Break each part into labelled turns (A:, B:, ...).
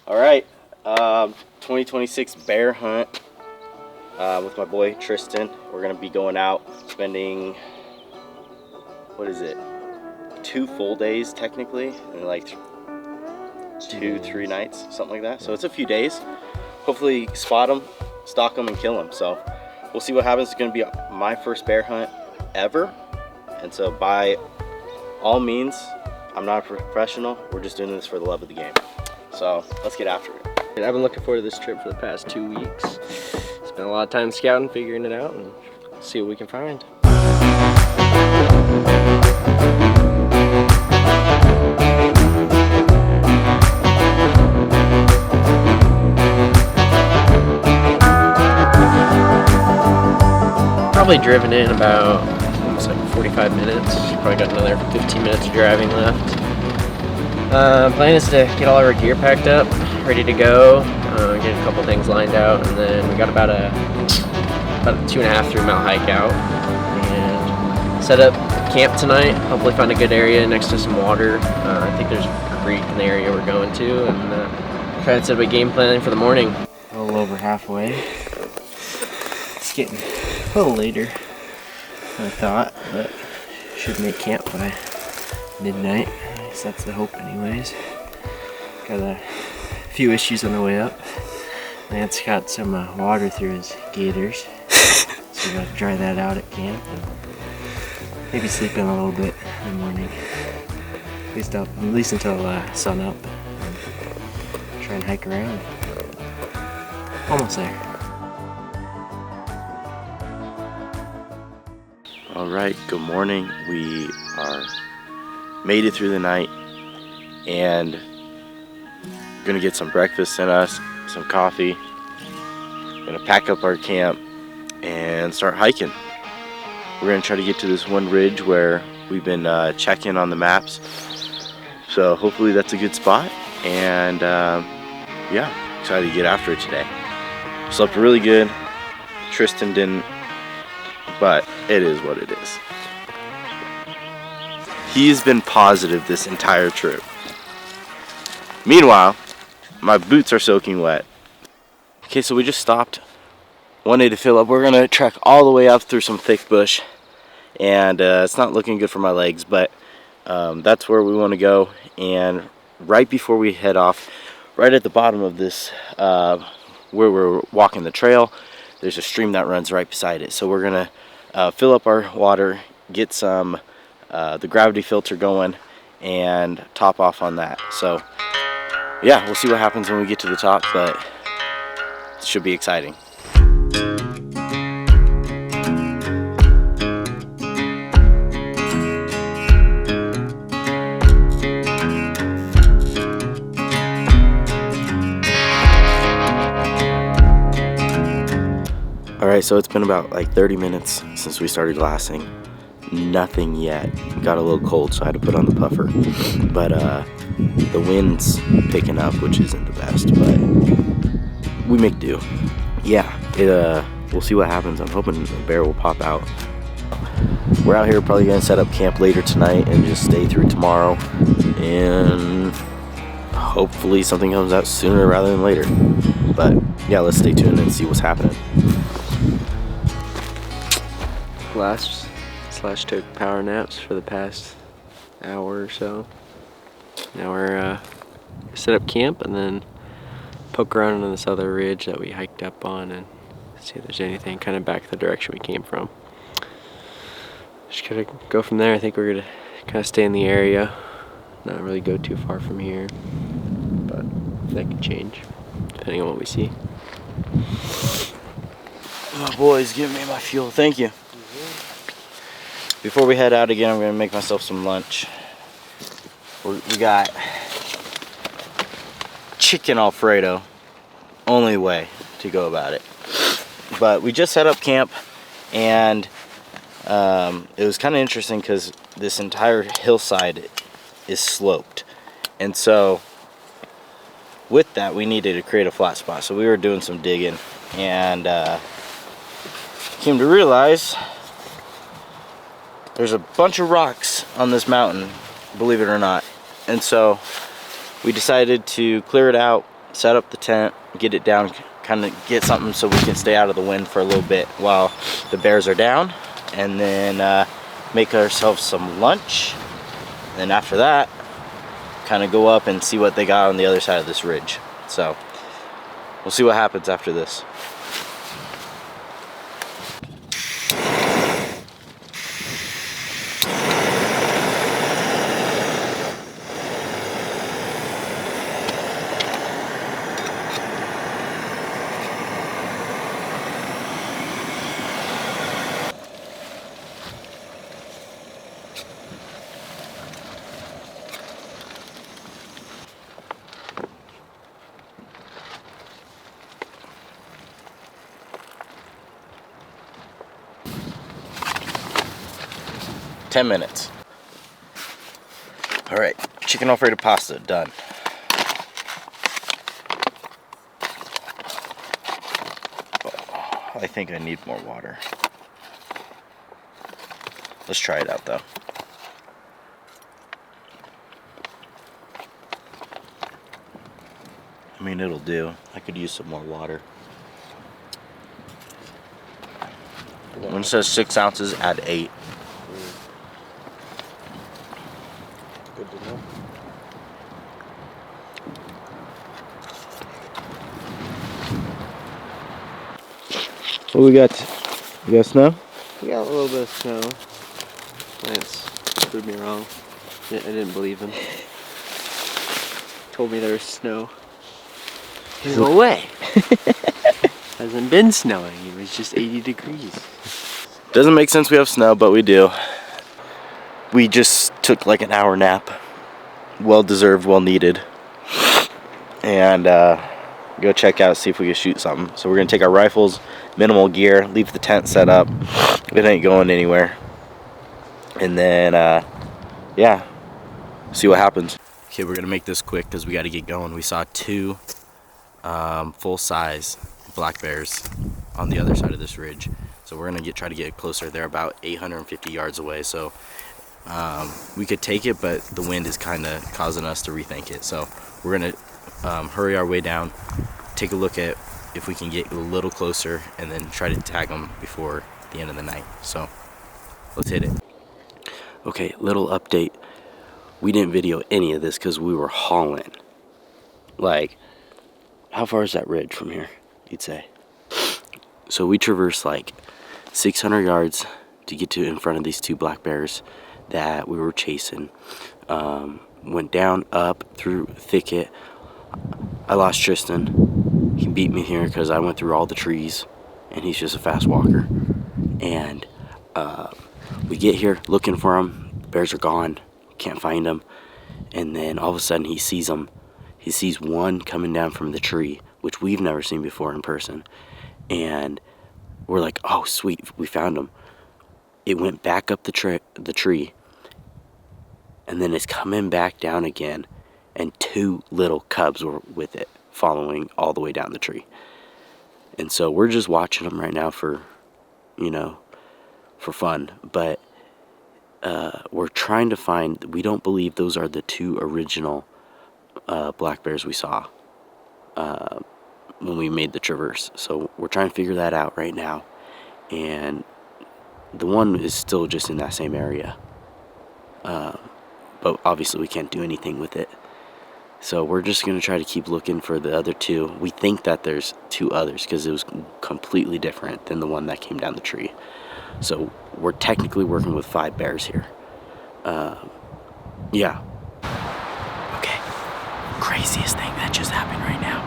A: All right, 2026 bear hunt with my boy Tristan. We're gonna be going out, spending, what is it, 2 full days technically, and like 2-3 nights, something like that. So it's a few days. Hopefully spot them, stalk them, and kill them. So we'll see what happens. It's gonna be my first bear hunt ever, and so by all means, I'm not a professional. We're just doing this for the love of the game. So let's get after it.
B: I've been looking forward to this trip for the past 2 weeks. Spent a lot of time scouting, figuring it out, and see what we can find. Probably driven in about almost like 45 minutes. Probably got another 15 minutes of driving left. Plan is to get all of our gear packed up, ready to go, get a couple things lined out, and then we got about a 2.5 3 mile hike out, and set up camp tonight. Hopefully find a good area next to some water. I think there's a creek in the area we're going to, and try to set up a game plan for the morning. A little over halfway. It's getting a little later than I thought, but should make camp by midnight. I guess that's the hope anyways. Got a few issues on the way up. Lance got some water through his gaiters, so we gotta dry that out at camp and maybe sleep in a little bit in the morning. At least until sun up, and try and hike around. Almost there.
A: All right, good morning. We are made it through the night and gonna get some breakfast in us, some coffee. Gonna pack up our camp and start hiking. We're gonna try to get to this one ridge where we've been checking on the maps. So hopefully that's a good spot. And yeah, excited to get after it today. Slept really good. Tristan didn't, but it is what it is. He's been positive this entire trip. Meanwhile, my boots are soaking wet. Okay, so we just stopped one day to fill up. We're gonna trek all the way up through some thick bush, and it's not looking good for my legs, but that's where we want to go. And right before we head off, right at the bottom of this, where we're walking the trail, there's a stream that runs right beside it. So we're gonna fill up our water, get some the gravity filter going, and top off on that. So yeah, we'll see what happens when we get to the top, but it should be exciting. Alright, so it's been about like 30 minutes since we started glassing. Nothing yet. Got a little cold, so I had to put on the puffer. But the wind's picking up, which isn't the best, but we make do. Yeah, we'll see what happens. I'm hoping the bear will pop out. We're out here probably gonna set up camp later tonight and just stay through tomorrow, and hopefully something comes out sooner rather than later. But yeah, let's stay tuned and see what's happening.
B: Took power naps for the past hour or so. Now we're set up camp and then poke around on this other ridge that we hiked up on and see if there's anything kind of back the direction we came from. Just gotta go from there. I think we're gonna kind of stay in the area, not really go too far from here, but that could change depending on what we see.
A: Oh, boys, give me my fuel. Thank you. Before we head out again, I'm gonna make myself some lunch. We got chicken Alfredo, only way to go about it. But we just set up camp, and it was kind of interesting because this entire hillside is sloped, and so with that we needed to create a flat spot. So we were doing some digging, and came to realize there's a bunch of rocks on this mountain, believe it or not. And so we decided to clear it out, set up the tent, get it down, kind of get something so we can stay out of the wind for a little bit while the bears are down, and then make ourselves some lunch. And then after that, kind of go up and see what they got on the other side of this ridge. So we'll see what happens after this. Ten minutes. All right, chicken Alfredo pasta done. I think I need more water. Let's try it out though. I mean, it'll do. I could use some more water. When it says 6 ounces, add 8.
B: Good to know.
A: What we got? You got snow?
B: We got a little bit of snow. Lance proved me wrong. I didn't believe him. Told me there was snow. No way. Hasn't been snowing. It was just 80 degrees.
A: Doesn't make sense we have snow, but we do. We just took like an hour nap. Well deserved, well needed. And go check out, see if we can shoot something. So we're gonna take our rifles, minimal gear, leave the tent set up. It ain't going anywhere. And then, yeah, see what happens. Okay, we're gonna make this quick because we gotta get going. We saw 2 full-size black bears on the other side of this ridge. So we're gonna try to get closer. They're about 850 yards away. So we could take it, but the wind is kind of causing us to rethink it. So we're gonna hurry our way down, take a look at if we can get a little closer, and then try to tag them before the end of the night. So let's hit it. Okay, little update. We didn't video any of this because we were hauling. Like, how far is that ridge from here, you'd say? So we traversed like 600 yards to get to in front of these 2 black bears that we were chasing. Went down, up, through thicket. I lost Tristan. He beat me here because I went through all the trees, and he's just a fast walker. And we get here looking for him. Bears are gone. Can't find them. And then all of a sudden he sees them. He sees one coming down from the tree, which we've never seen before in person. And we're like, oh sweet, we found him. It went back up the tree, and then it's coming back down again, and 2 little cubs were with it, following all the way down the tree. And so we're just watching them right now for, you know, for fun. But we're trying to find, we don't believe those are the 2 original black bears we saw when we made the traverse. So we're trying to figure that out right now. And the one is still just in that same area. But obviously we can't do anything with it. So we're just going to try to keep looking for the other 2. We think that there's 2 others because it was completely different than the one that came down the tree. So we're technically working with 5 bears here. Yeah. Okay. Craziest thing that just happened right now.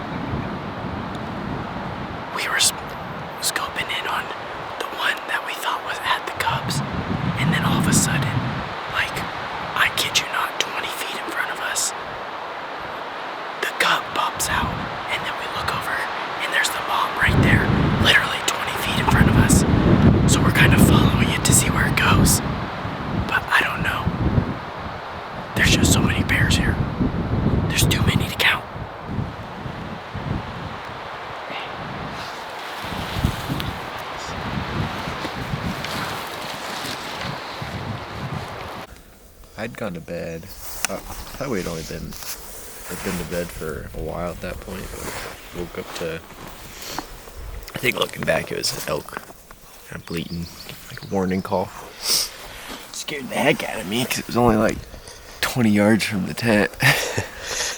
A: We were scoping in on the one that we thought was at the cubs. And then all of a sudden, like, I kid you not, 20 feet in front of us, the cub pops out. And then we look over, and there's the mom right there, literally 20 feet in front of us. So we're kind of following it to see where it goes. But I don't know. There's just so many bears here. There's too many to count.
B: I'd gone to bed. Probably had only been I'd been to bed for a while at that point. Woke up to, I think looking back, it was an elk kind of bleating, like a warning call. Scared the heck out of me because it was only like 20 yards from the tent.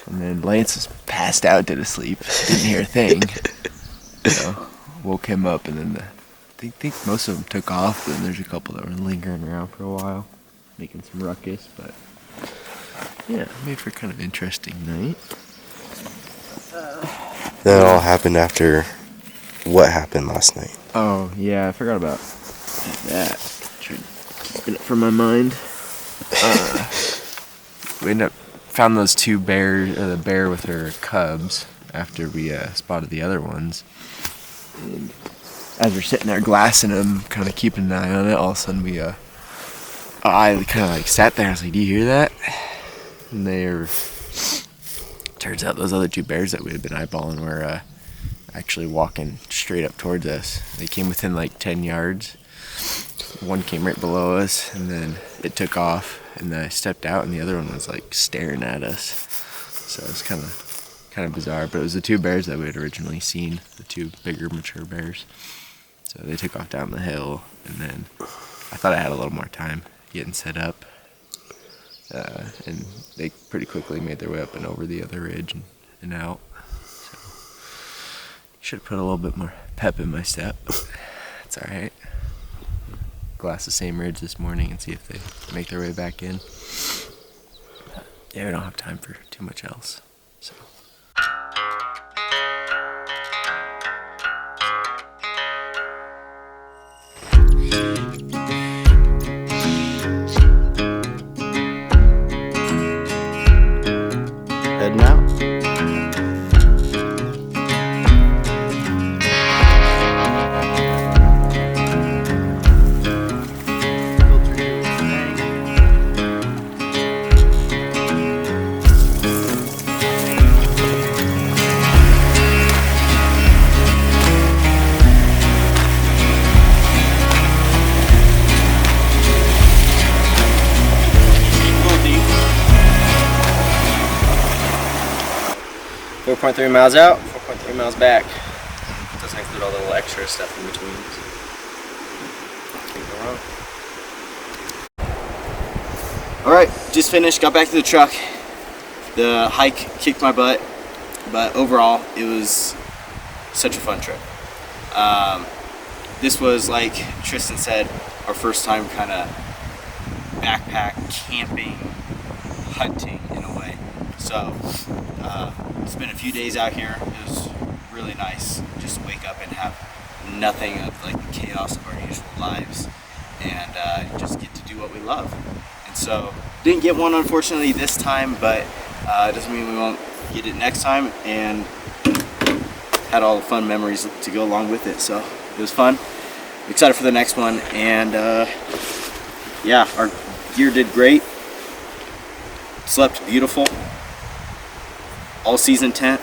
B: And then Lance was passed out, did a sleep, didn't hear a thing. So woke him up, and then I think most of them took off. Then there's a couple that were lingering around for a while, making some ruckus. But yeah, made for kind of interesting night.
A: That all happened after what happened last night.
B: Oh yeah, I forgot about that. Tried keeping it from my mind. We found those two bears, the bear with her cubs, after we spotted the other ones. And as we're sitting there glassing them, kind of keeping an eye on it, all of a sudden I kind of like sat there. I was like, "Do you hear that?" And turns out those other two bears that we had been eyeballing were actually walking straight up towards us. They came within like 10 yards. One came right below us, and then it took off, and then I stepped out, and the other one was like staring at us. So it was kind of bizarre, but it was the two bears that we had originally seen, the two bigger mature bears. So they took off down the hill, and then I thought I had a little more time getting set up, and they pretty quickly made their way up and over the other ridge and out. So should have put a little bit more pep in my step. It's all right. Glass the same ridge this morning and see if they make their way back in. Yeah, we don't have time for too much else. So.
A: Heading out.
B: .3 miles out, 4.3 miles back. Doesn't include all the little extra stuff in between.
A: All right, just finished, got back to the truck. The hike kicked my butt, but overall it was such a fun trip. This was, like Tristan said, our first time kind of backpack camping, hunting in a way. So it's been a few days out here. It was really nice just to wake up and have nothing of like the chaos of our usual lives, and just get to do what we love. And so didn't get one unfortunately this time, but it doesn't mean we won't get it next time, and had all the fun memories to go along with it. So it was fun. I'm excited for the next one, and yeah, our gear did great. Slept beautiful. All season tent.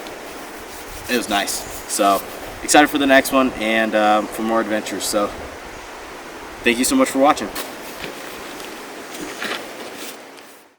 A: It was nice. So excited for the next one and for more adventures. So thank you so much for watching.